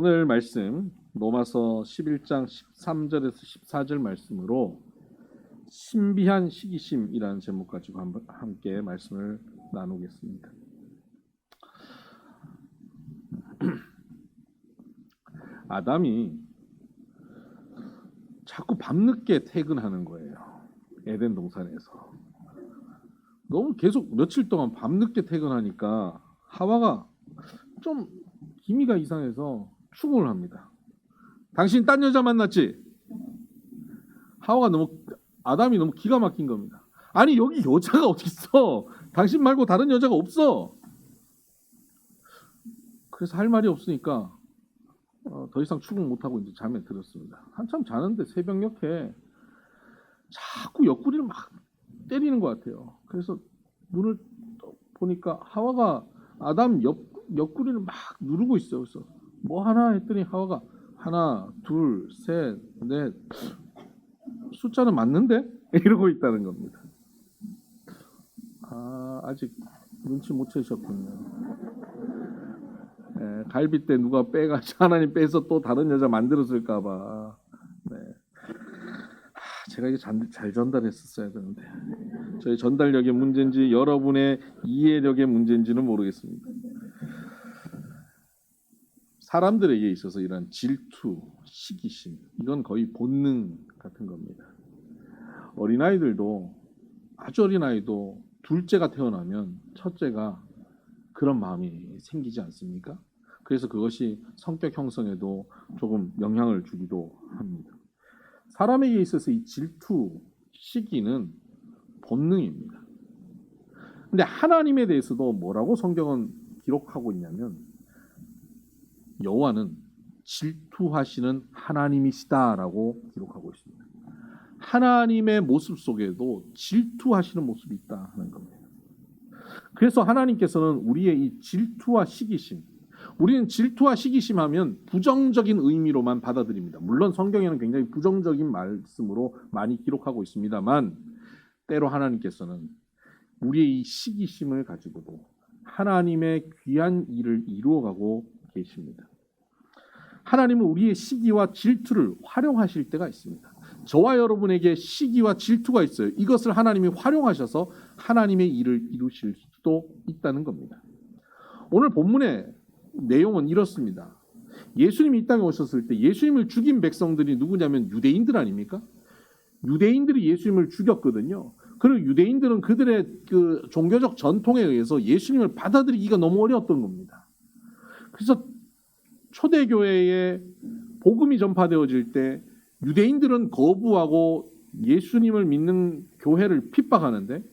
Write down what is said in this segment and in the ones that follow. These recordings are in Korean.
오늘 말씀 로마서 11장 13절에서 14절 말씀으로 신비한 시기심이라는 제목 가지고 함께 말씀을 나누겠습니다. 아담이 자꾸 밤늦게 퇴근하는 거예요. 에덴 동산에서. 너무 계속 며칠 동안 밤늦게 퇴근하니까 하와가 좀 기미가 이상해서 추궁을 합니다. 당신 딴 여자 만났지? 아담이 너무 기가 막힌 겁니다. 아니 여기 여자가 어디 있어? 당신 말고 다른 여자가 없어. 그래서 할 말이 없으니까 더 이상 추궁 못하고 이제 잠에 들었습니다. 한참 자는데 새벽녘에 자꾸 옆구리를 막 때리는 것 같아요. 그래서 눈을 보니까 하와가 아담 옆구리를 막 누르고 있어요. 그래서 뭐 하나 했더니 하와가 하나, 둘, 셋, 넷 숫자는 맞는데? 이러고 있다는 겁니다. 아직 눈치 못 채셨군요. 갈비 때 누가 빼가지고 하나님 빼서 또 다른 여자 만들었을까봐. 네. 제가 이게 잘 전달했었어야 되는데 저희 전달력의 문제인지 여러분의 이해력의 문제인지는 모르겠습니다. 사람들에게 있어서 이런 질투, 시기심 이건 거의 본능 같은 겁니다. 아주 어린아이도 둘째가 태어나면 첫째가 그런 마음이 생기지 않습니까? 그래서 그것이 성격 형성에도 조금 영향을 주기도 합니다. 사람에게 있어서 이 질투, 시기는 본능입니다. 근데 하나님에 대해서도 뭐라고 성경은 기록하고 있냐면 여호와는 질투하시는 하나님이시다라고 기록하고 있습니다. 하나님의 모습 속에도 질투하시는 모습이 있다 하는 겁니다. 그래서 하나님께서는 우리의 이 질투와 시기심, 우리는 질투와 시기심 하면 부정적인 의미로만 받아들입니다. 물론 성경에는 굉장히 부정적인 말씀으로 많이 기록하고 있습니다만 때로 하나님께서는 우리의 이 시기심을 가지고도 하나님의 귀한 일을 이루어가고 계십니다. 하나님은 우리의 시기와 질투를 활용하실 때가 있습니다. 저와 여러분에게 시기와 질투가 있어요. 이것을 하나님이 활용하셔서 하나님의 일을 이루실 수도 있다는 겁니다. 오늘 본문의 내용은 이렇습니다. 예수님이 이 땅에 오셨을 때 예수님을 죽인 백성들이 누구냐면 유대인들 아닙니까? 유대인들이 예수님을 죽였거든요. 그리고 유대인들은 그들의 그 종교적 전통에 의해서 예수님을 받아들이기가 너무 어려웠던 겁니다. 그래서 초대교회에 복음이 전파되어질 때 유대인들은 거부하고 예수님을 믿는 교회를 핍박하는데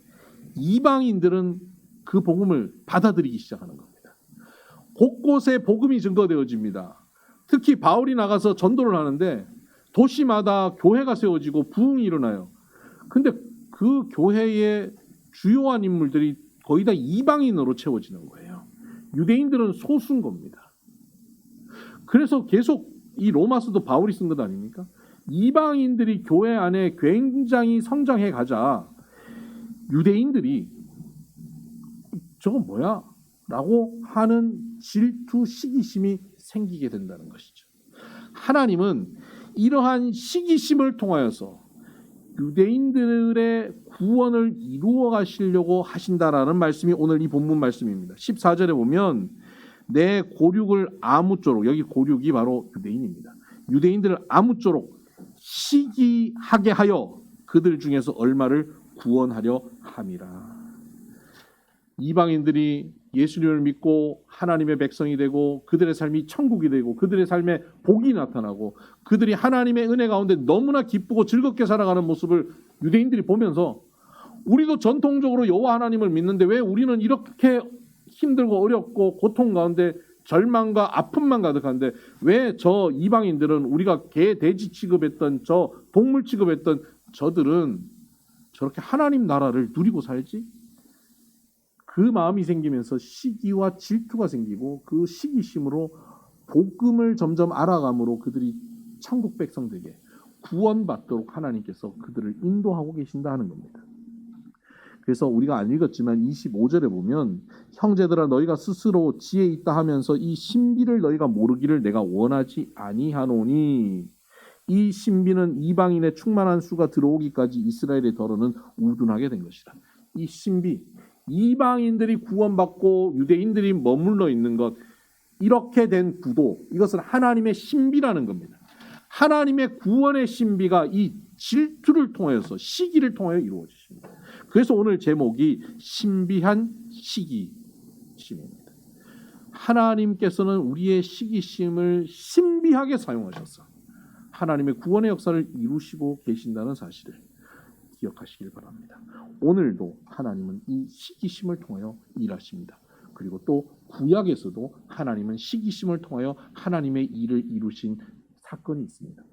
이방인들은 그 복음을 받아들이기 시작하는 겁니다. 곳곳에 복음이 증거되어집니다. 특히 바울이 나가서 전도를 하는데 도시마다 교회가 세워지고 부흥이 일어나요. 근데 그 교회의 주요한 인물들이 거의 다 이방인으로 채워지는 거예요. 유대인들은 소수인 겁니다. 그래서 계속 이 로마서도 바울이 쓴 것 아닙니까? 이방인들이 교회 안에 굉장히 성장해 가자 유대인들이 저건 뭐야? 라고 하는 질투, 시기심이 생기게 된다는 것이죠. 하나님은 이러한 시기심을 통하여서 유대인들의 구원을 이루어 가시려고 하신다라는 말씀이 오늘 이 본문 말씀입니다. 14절에 보면 내 고륙을 아무쪼록, 여기 고륙이 바로 유대인입니다. 유대인들을 아무쪼록 시기하게 하여 그들 중에서 얼마를 구원하려 함이라. 이방인들이 예수님을 믿고 하나님의 백성이 되고 그들의 삶이 천국이 되고 그들의 삶에 복이 나타나고 그들이 하나님의 은혜 가운데 너무나 기쁘고 즐겁게 살아가는 모습을 유대인들이 보면서 우리도 전통적으로 여호와 하나님을 믿는데 왜 우리는 이렇게 힘들고 어렵고 고통 가운데 절망과 아픔만 가득한데 왜 저 이방인들은 우리가 개, 돼지 취급했던 저 동물 취급했던 저들은 저렇게 하나님 나라를 누리고 살지? 그 마음이 생기면서 시기와 질투가 생기고 그 시기심으로 복음을 점점 알아감으로 그들이 천국 백성들에게 구원받도록 하나님께서 그들을 인도하고 계신다 하는 겁니다. 그래서 우리가 안 읽었지만 25절에 보면 형제들아 너희가 스스로 지혜 있다 하면서 이 신비를 너희가 모르기를 내가 원하지 아니하노니 이 신비는 이방인의 충만한 수가 들어오기까지 이스라엘의 더러는 우둔하게 된 것이라. 이 신비, 이방인들이 구원받고 유대인들이 머물러 있는 것, 이렇게 된 구도, 이것은 하나님의 신비라는 겁니다. 하나님의 구원의 신비가 이 질투를 통해서, 시기를 통하여 이루어지십니다. 그래서 오늘 제목이 신비한 시기심입니다. 하나님께서는 우리의 시기심을 신비하게 사용하셔서 하나님의 구원의 역사를 이루시고 계신다는 사실을 기억하시길 바랍니다. 오늘도 하나님은 이 시기심을 통하여 일하십니다. 그리고 또 구약에서도 하나님은 시기심을 통하여 하나님의 일을 이루신 사건이 있습니다.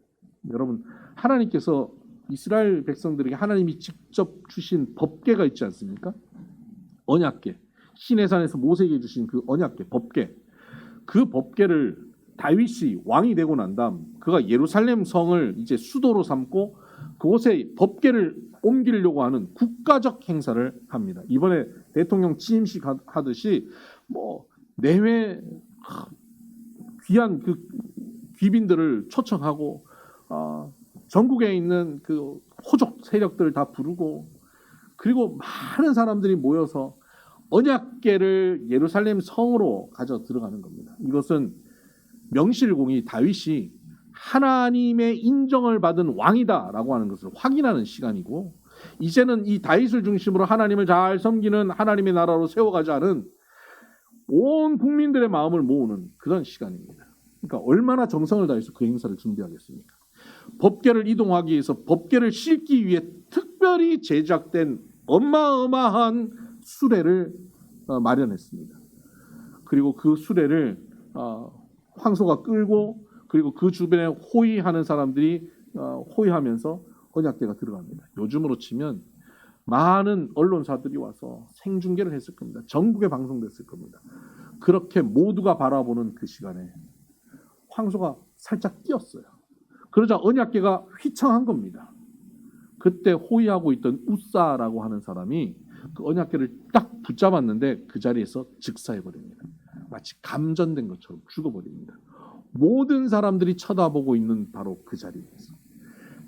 여러분, 하나님께서 이스라엘 백성들에게 하나님이 직접 주신 법궤가 있지 않습니까? 언약궤, 시내산에서 모세에게 주신 그 언약궤, 법궤. 그 법궤를 다윗이 왕이 되고 난 다음 그가 예루살렘 성을 이제 수도로 삼고 그곳에 법궤를 옮기려고 하는 국가적 행사를 합니다. 이번에 대통령 취임식 하듯이 뭐 내외 귀한 그 귀빈들을 초청하고 전국에 있는 그 호족 세력들을 다 부르고 그리고 많은 사람들이 모여서 언약궤를 예루살렘 성으로 가져 들어가는 겁니다. 이것은 명실공히 다윗이 하나님의 인정을 받은 왕이다라고 하는 것을 확인하는 시간이고 이제는 이 다윗을 중심으로 하나님을 잘 섬기는 하나님의 나라로 세워가자는 온 국민들의 마음을 모으는 그런 시간입니다. 그러니까 얼마나 정성을 다해서 그 행사를 준비하겠습니까? 법궤를 이동하기 위해서 법궤를 싣기 위해 특별히 제작된 어마어마한 수레를 마련했습니다. 그리고 그 수레를 황소가 끌고 그리고 그 주변에 호위하는 사람들이 호위하면서 언약궤가 들어갑니다. 요즘으로 치면 많은 언론사들이 와서 생중계를 했을 겁니다. 전국에 방송됐을 겁니다. 그렇게 모두가 바라보는 그 시간에 황소가 살짝 뛰었어요. 그러자 언약궤가 휘청한 겁니다. 그때 호위하고 있던 우사라고 하는 사람이 그 언약궤를 딱 붙잡았는데 그 자리에서 즉사해버립니다. 마치 감전된 것처럼 죽어버립니다. 모든 사람들이 쳐다보고 있는 바로 그 자리에서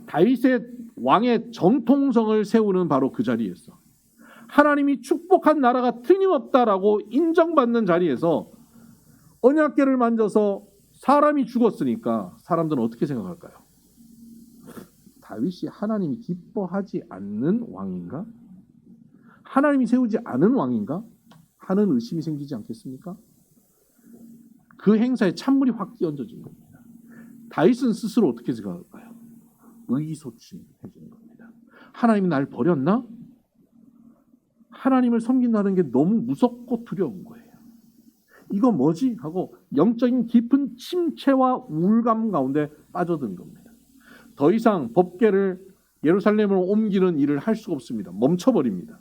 다윗의 왕의 정통성을 세우는 바로 그 자리에서 하나님이 축복한 나라가 틀림없다라고 인정받는 자리에서 언약궤를 만져서 사람이 죽었으니까 사람들은 어떻게 생각할까요? 다윗이 하나님이 기뻐하지 않는 왕인가? 하나님이 세우지 않은 왕인가? 하는 의심이 생기지 않겠습니까? 그 행사에 찬물이 확 끼얹어진 겁니다. 다윗은 스스로 어떻게 생각할까요? 의기소침해지는 겁니다. 하나님이 날 버렸나? 하나님을 섬긴다는 게 너무 무섭고 두려운 거예요. 이거 뭐지? 하고 영적인 깊은 침체와 우울감 가운데 빠져든 겁니다. 더 이상 법궤를 예루살렘으로 옮기는 일을 할 수가 없습니다. 멈춰버립니다.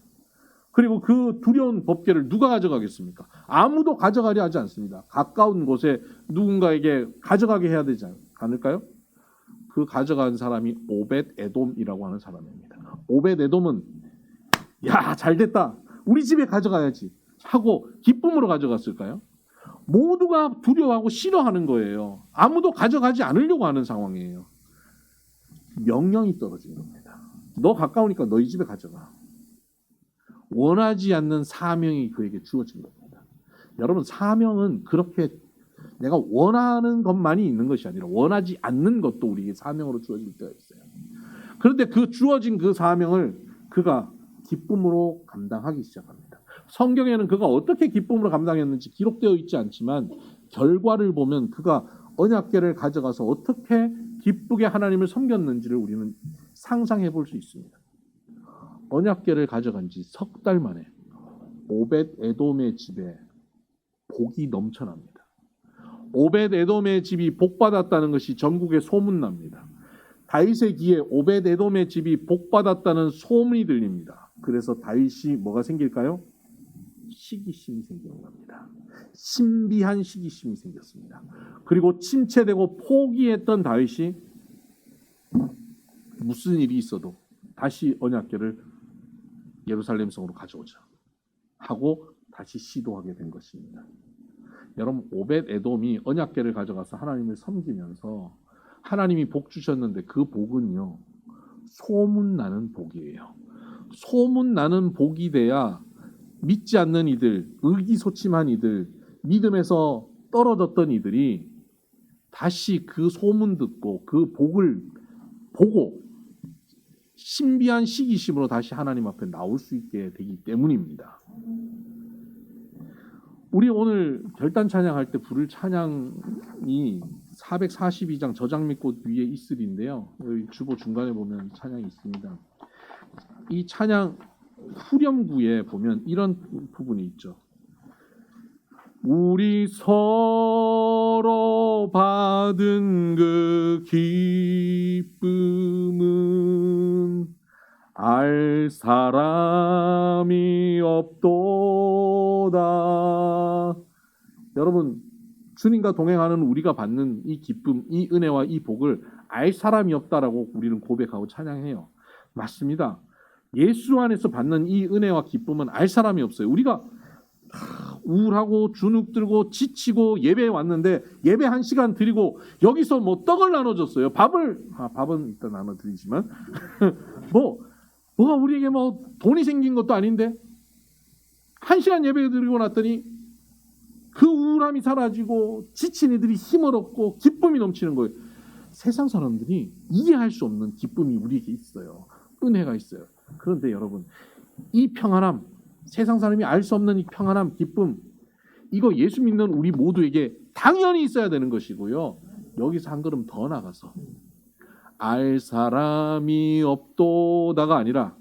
그리고 그 두려운 법궤를 누가 가져가겠습니까? 아무도 가져가려 하지 않습니다. 가까운 곳에 누군가에게 가져가게 해야 되지 않을까요? 그 가져간 사람이 오벳 에돔이라고 하는 사람입니다. 오벳 에돔은 야, 잘됐다. 우리 집에 가져가야지 하고 기쁨으로 가져갔을까요? 모두가 두려워하고 싫어하는 거예요. 아무도 가져가지 않으려고 하는 상황이에요. 명령이 떨어진 겁니다. 너 가까우니까 너희 집에 가져가. 원하지 않는 사명이 그에게 주어진 겁니다. 여러분, 사명은 그렇게 내가 원하는 것만이 있는 것이 아니라 원하지 않는 것도 우리에게 사명으로 주어질 때가 있어요. 그런데 그 주어진 그 사명을 그가 기쁨으로 감당하기 시작합니다. 성경에는 그가 어떻게 기쁨으로 감당했는지 기록되어 있지 않지만 결과를 보면 그가 언약궤를 가져가서 어떻게 기쁘게 하나님을 섬겼는지를 우리는 상상해 볼 수 있습니다. 언약궤를 가져간 지 석 달 만에 오벳 에돔의 집에 복이 넘쳐납니다. 오벳 에돔의 집이 복받았다는 것이 전국에 소문납니다. 다윗의 귀에 오벳 에돔의 집이 복받았다는 소문이 들립니다. 그래서 다윗이 뭐가 생길까요? 시기심이 생기는 겁니다. 신비한 시기심이 생겼습니다. 그리고 침체되고 포기했던 다윗이 무슨 일이 있어도 다시 언약궤를 예루살렘 성으로 가져오자 하고 다시 시도하게 된 것입니다. 여러분, 오벳 에돔이 언약궤를 가져가서 하나님을 섬기면서 하나님이 복 주셨는데 그 복은요, 소문나는 복이에요. 소문나는 복이 돼야 믿지 않는 이들, 의기소침한 이들, 믿음에서 떨어졌던 이들이 다시 그 소문 듣고 그 복을 보고 신비한 시기심으로 다시 하나님 앞에 나올 수 있게 되기 때문입니다. 우리 오늘 결단 찬양할 때 부를 찬양이 442장 저장미꽃 위에 있으리인데요. 여기 주보 중간에 보면 찬양이 있습니다. 이 찬양 후렴구에 보면 이런 부분이 있죠. 우리 서로 받은 그 기쁨은 알 사람이 없도다. 여러분, 주님과 동행하는 우리가 받는 이 기쁨, 이 은혜와 이 복을 알 사람이 없다라고 우리는 고백하고 찬양해요. 맞습니다. 예수 안에서 받는 이 은혜와 기쁨은 알 사람이 없어요. 우리가 우울하고 주눅 들고 지치고 예배에 왔는데 예배 1시간 드리고 여기서 뭐 떡을 나눠줬어요. 밥은 일단 나눠드리지만 뭐가 우리에게 뭐 돈이 생긴 것도 아닌데 1시간 예배 드리고 났더니 그 우울함이 사라지고 지친 이들이 힘을 얻고 기쁨이 넘치는 거예요. 세상 사람들이 이해할 수 없는 기쁨이 우리에게 있어요. 은혜가 있어요. 그런데 여러분, 이 평안함, 세상 사람이 알 수 없는 이 평안함, 기쁨, 이거 예수 믿는 우리 모두에게 당연히 있어야 되는 것이고요. 여기서 한 걸음 더 나가서 알 사람이 없도다가 아니라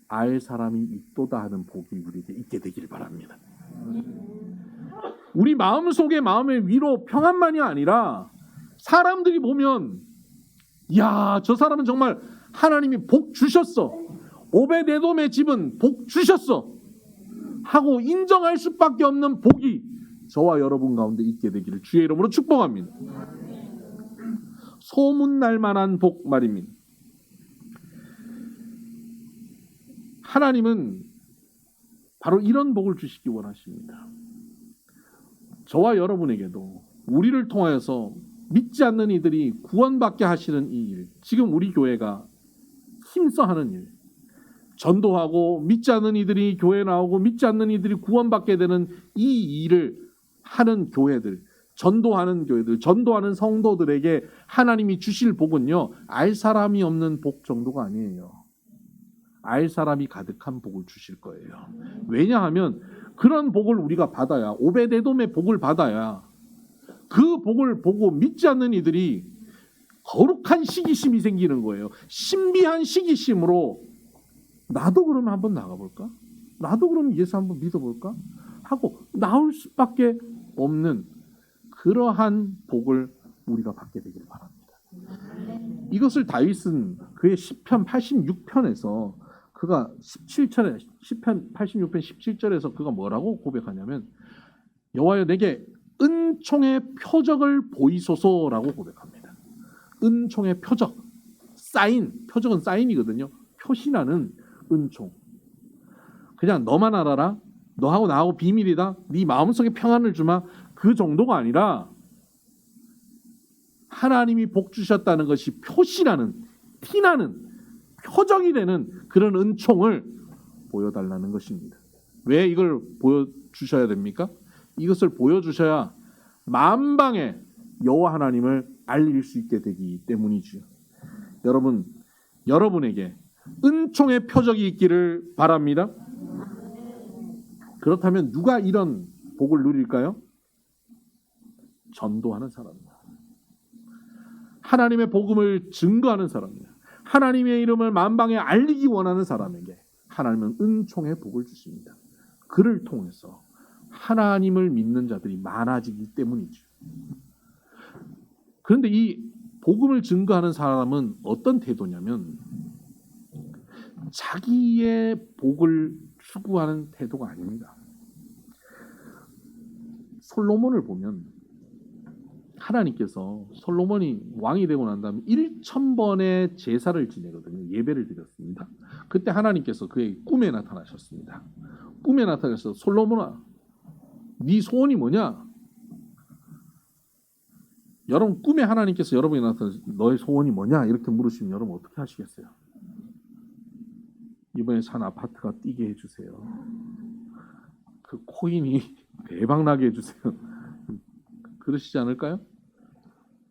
알 사람이 있도다 하는 복이 우리에게 있게 되길 바랍니다. 우리 마음속에 마음의 위로 평안만이 아니라 사람들이 보면 야, 저 사람은 정말 하나님이 복 주셨어. 오벳에돔의 집은 복 주셨어. 하고 인정할 수밖에 없는 복이 저와 여러분 가운데 있게 되기를 주의 이름으로 축복합니다. 소문날 만한 복 말입니다. 하나님은 바로 이런 복을 주시기 원하십니다. 저와 여러분에게도 우리를 통하여서 믿지 않는 이들이 구원받게 하시는 이 일, 지금 우리 교회가 힘써 하는 일, 전도하고 믿지 않는 이들이 교회에 나오고 믿지 않는 이들이 구원받게 되는 이 일을 하는 교회들, 전도하는 교회들, 전도하는 성도들에게 하나님이 주실 복은요, 알 사람이 없는 복 정도가 아니에요. 알 사람이 가득한 복을 주실 거예요. 왜냐하면 그런 복을 우리가 받아야, 오벳에돔의 복을 받아야 그 복을 보고 믿지 않는 이들이 거룩한 시기심이 생기는 거예요. 신비한 시기심으로 나도 그러면 한번 나가볼까? 나도 그럼 예수 한번 믿어볼까? 하고 나올 수밖에 없는 그러한 복을 우리가 받게 되길 바랍니다. 이것을 다윗은 그의 시편 86편에서 그가 17절에 시편 86편 17절에서 그가 뭐라고 고백하냐면 여호와여 내게 은총의 표적을 보이소서라고 고백합니다. 은총의 표적, 사인, 표적은 사인이거든요. 표시나는 은총. 그냥 너만 알아라, 너하고 나하고 비밀이다, 네 마음속에 평안을 주마, 그 정도가 아니라 하나님이 복 주셨다는 것이 표시나는, 티나는, 표적이 되는 그런 은총을 보여달라는 것입니다. 왜 이걸 보여주셔야 됩니까? 이것을 보여주셔야 만방에 여호와 하나님을 알릴 수 있게 되기 때문이죠. 여러분, 여러분에게 은총의 표적이 있기를 바랍니다. 그렇다면 누가 이런 복을 누릴까요? 전도하는 사람입니다. 하나님의 복음을 증거하는 사람입니다. 하나님의 이름을 만방에 알리기 원하는 사람에게 하나님은 은총의 복을 주십니다. 그를 통해서 하나님을 믿는 자들이 많아지기 때문이죠. 그런데 이 복음을 증거하는 사람은 어떤 태도냐면 자기의 복을 추구하는 태도가 아닙니다. 솔로몬을 보면 하나님께서 솔로몬이 왕이 되고 난 다음에 1,000번의 제사를 지내거든요. 예배를 드렸습니다. 그때 하나님께서 그의 꿈에 나타나셨습니다. 꿈에 나타나서 솔로몬아, 네 소원이 뭐냐? 여러분 꿈에 하나님께서 여러분이 나타나서 너의 소원이 뭐냐? 이렇게 물으시면 여러분 어떻게 하시겠어요? 이번에 산 아파트가 뛰게 해주세요. 그 코인이 대박나게 해주세요. 그러시지 않을까요?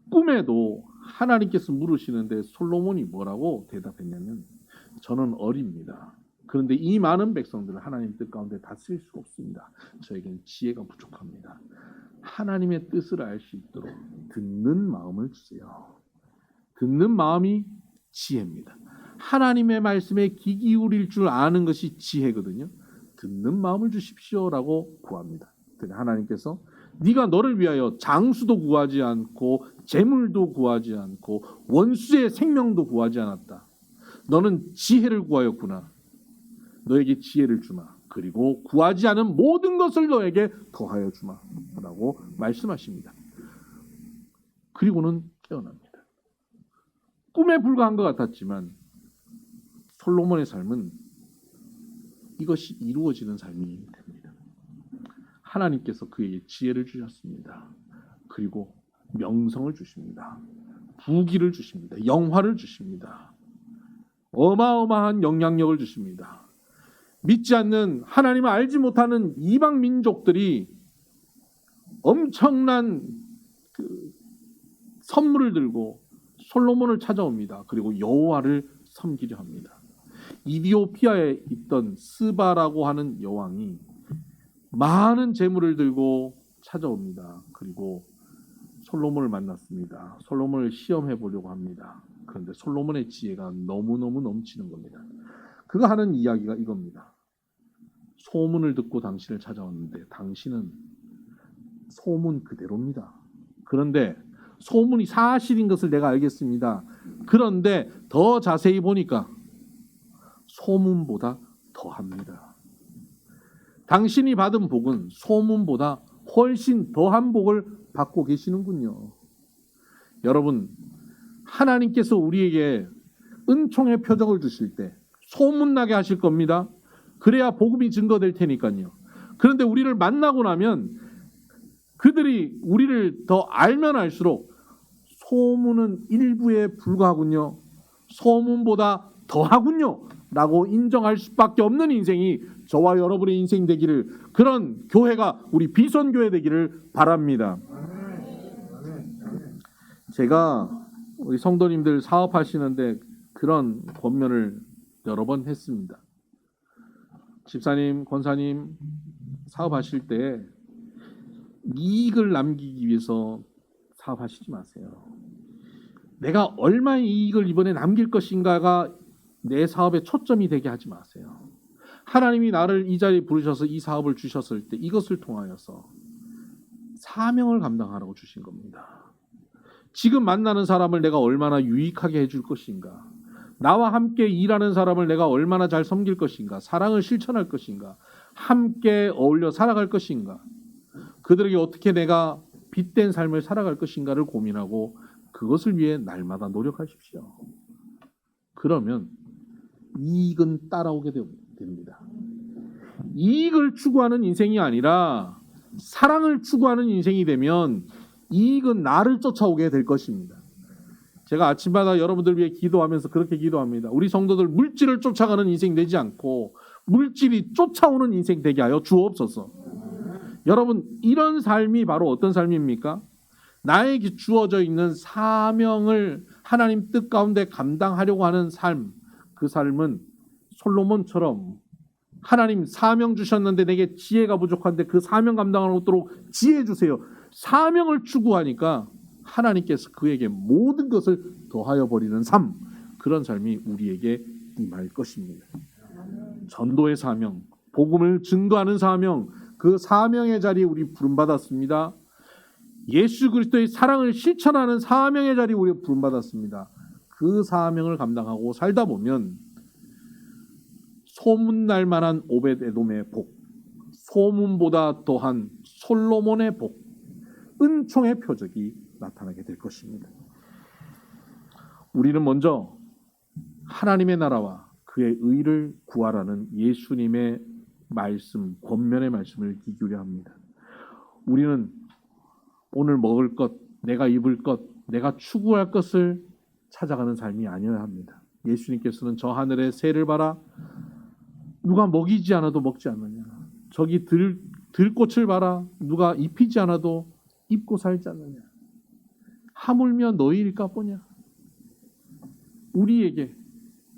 꿈에도 하나님께서 물으시는데 솔로몬이 뭐라고 대답했냐면 저는 어립니다. 그런데 이 많은 백성들을 하나님 뜻 가운데 다스릴 수가 없습니다. 저에겐 지혜가 부족합니다. 하나님의 뜻을 알 수 있도록 듣는 마음을 주세요. 듣는 마음이 지혜입니다. 하나님의 말씀에 귀 기울일 줄 아는 것이 지혜거든요. 듣는 마음을 주십시오라고 구합니다. 하나님께서 네가 너를 위하여 장수도 구하지 않고 재물도 구하지 않고 원수의 생명도 구하지 않았다. 너는 지혜를 구하였구나. 너에게 지혜를 주마. 그리고 구하지 않은 모든 것을 너에게 더하여 주마. 라고 말씀하십니다. 그리고는 깨어납니다. 꿈에 불과한 것 같았지만 솔로몬의 삶은 이것이 이루어지는 삶이 됩니다. 하나님께서 그에게 지혜를 주셨습니다. 그리고 명성을 주십니다. 부귀를 주십니다. 영화를 주십니다. 어마어마한 영향력을 주십니다. 믿지 않는 하나님을 알지 못하는 이방 민족들이 엄청난 선물을 들고 솔로몬을 찾아옵니다. 그리고 여호와를 섬기려 합니다. 이디오피아에 있던 스바라고 하는 여왕이 많은 재물을 들고 찾아옵니다. 그리고 솔로몬을 만났습니다. 솔로몬을 시험해 보려고 합니다. 그런데 솔로몬의 지혜가 너무너무 넘치는 겁니다. 그가 하는 이야기가 이겁니다. 소문을 듣고 당신을 찾아왔는데 당신은 소문 그대로입니다. 그런데 소문이 사실인 것을 내가 알겠습니다. 그런데 더 자세히 보니까 소문보다 더합니다. 당신이 받은 복은 소문보다 훨씬 더한 복을 받고 계시는군요. 여러분, 하나님께서 우리에게 은총의 표적을 주실 때 소문나게 하실 겁니다. 그래야 복음이 증거될 테니까요. 그런데 우리를 만나고 나면 그들이 우리를 더 알면 알수록 소문은 일부에 불과하군요. 소문보다 더하군요. 라고 인정할 수밖에 없는 인생이 저와 여러분의 인생 되기를, 그런 교회가 우리 비선교회 되기를 바랍니다. 제가 우리 성도님들 사업하시는데 그런 권면을 여러 번 했습니다. 집사님, 권사님 사업하실 때 이익을 남기기 위해서 사업하시지 마세요. 내가 얼마의 이익을 이번에 남길 것인가가 내 사업의 초점이 되게 하지 마세요. 하나님이 나를 이 자리에 부르셔서 이 사업을 주셨을 때 이것을 통하여서 사명을 감당하라고 주신 겁니다. 지금 만나는 사람을 내가 얼마나 유익하게 해줄 것인가, 나와 함께 일하는 사람을 내가 얼마나 잘 섬길 것인가, 사랑을 실천할 것인가, 함께 어울려 살아갈 것인가, 그들에게 어떻게 내가 빛된 삶을 살아갈 것인가를 고민하고 그것을 위해 날마다 노력하십시오. 그러면 이익은 따라오게 됩니다. 이익을 추구하는 인생이 아니라 사랑을 추구하는 인생이 되면 이익은 나를 쫓아오게 될 것입니다. 제가 아침마다 여러분들 위해 기도하면서 그렇게 기도합니다. 우리 성도들 물질을 쫓아가는 인생 되지 않고 물질이 쫓아오는 인생 되게 하여 주옵소서. 여러분, 이런 삶이 바로 어떤 삶입니까? 나에게 주어져 있는 사명을 하나님 뜻 가운데 감당하려고 하는 삶, 그 삶은 솔로몬처럼 하나님 사명 주셨는데 내게 지혜가 부족한데 그 사명 감당하도록 지혜 주세요. 사명을 추구하니까 하나님께서 그에게 모든 것을 더하여 버리는 삶, 그런 삶이 우리에게 임할 것입니다. 전도의 사명, 복음을 증거하는 사명, 그 사명의 자리에 우리 부름받았습니다. 예수 그리스도의 사랑을 실천하는 사명의 자리에 우리 부름받았습니다. 그 사명을 감당하고 살다 보면 소문날 만한 오벳에돔의 복, 소문보다 더한 솔로몬의 복, 은총의 표적이 나타나게 될 것입니다. 우리는 먼저 하나님의 나라와 그의 의를 구하라는 예수님의 말씀, 권면의 말씀을 귀 기울여야 합니다. 우리는 오늘 먹을 것, 내가 입을 것, 내가 추구할 것을 찾아가는 삶이 아니어야 합니다. 예수님께서는 저 하늘의 새를 봐라. 누가 먹이지 않아도 먹지 않느냐. 저기 들꽃을 봐라. 누가 입히지 않아도 입고 살지 않느냐. 하물며 너희일까 보냐. 우리에게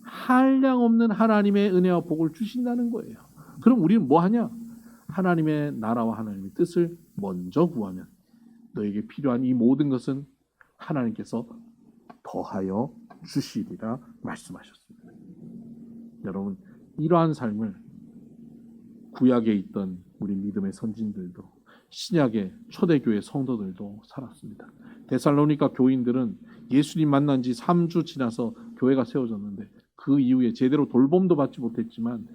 한량없는 하나님의 은혜와 복을 주신다는 거예요. 그럼 우리는 뭐 하냐? 하나님의 나라와 하나님의 뜻을 먼저 구하면 너에게 필요한 이 모든 것은 하나님께서 더하여 주시리라 말씀하셨습니다. 여러분, 이러한 삶을 구약에 있던 우리 믿음의 선진들도, 신약의 초대교회 성도들도 살았습니다. 데살로니가 교인들은 예수님 만난 지 3주 지나서 교회가 세워졌는데 그 이후에 제대로 돌봄도 받지 못했지만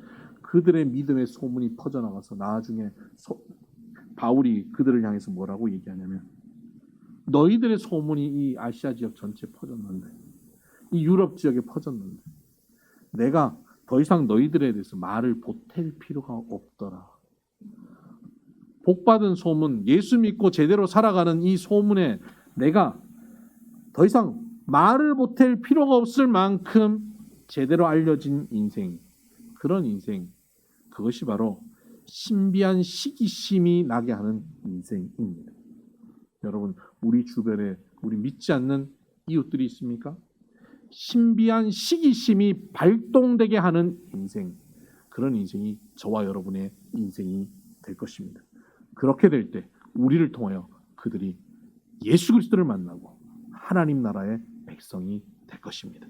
그들의 믿음의 소문이 퍼져나가서 나중에 바울이 그들을 향해서 뭐라고 얘기하냐면, 너희들의 소문이 이 아시아 지역 전체에 퍼졌는데, 이 유럽 지역에 퍼졌는데 내가 더 이상 너희들에 대해서 말을 보탤 필요가 없더라. 복받은 소문, 예수 믿고 제대로 살아가는 이 소문에 내가 더 이상 말을 보탤 필요가 없을 만큼 제대로 알려진 인생, 그런 인생, 그것이 바로 신비한 시기심이 나게 하는 인생입니다. 여러분, 우리 주변에 우리 믿지 않는 이웃들이 있습니까? 신비한 시기심이 발동되게 하는 인생, 그런 인생이 저와 여러분의 인생이 될 것입니다. 그렇게 될 때 우리를 통하여 그들이 예수 그리스도를 만나고 하나님 나라의 백성이 될 것입니다.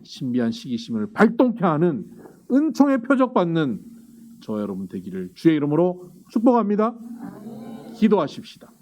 신비한 시기심을 발동케 하는 은총의 표적받는 저와 여러분 되기를 주의 이름으로 축복합니다. 기도하십시다.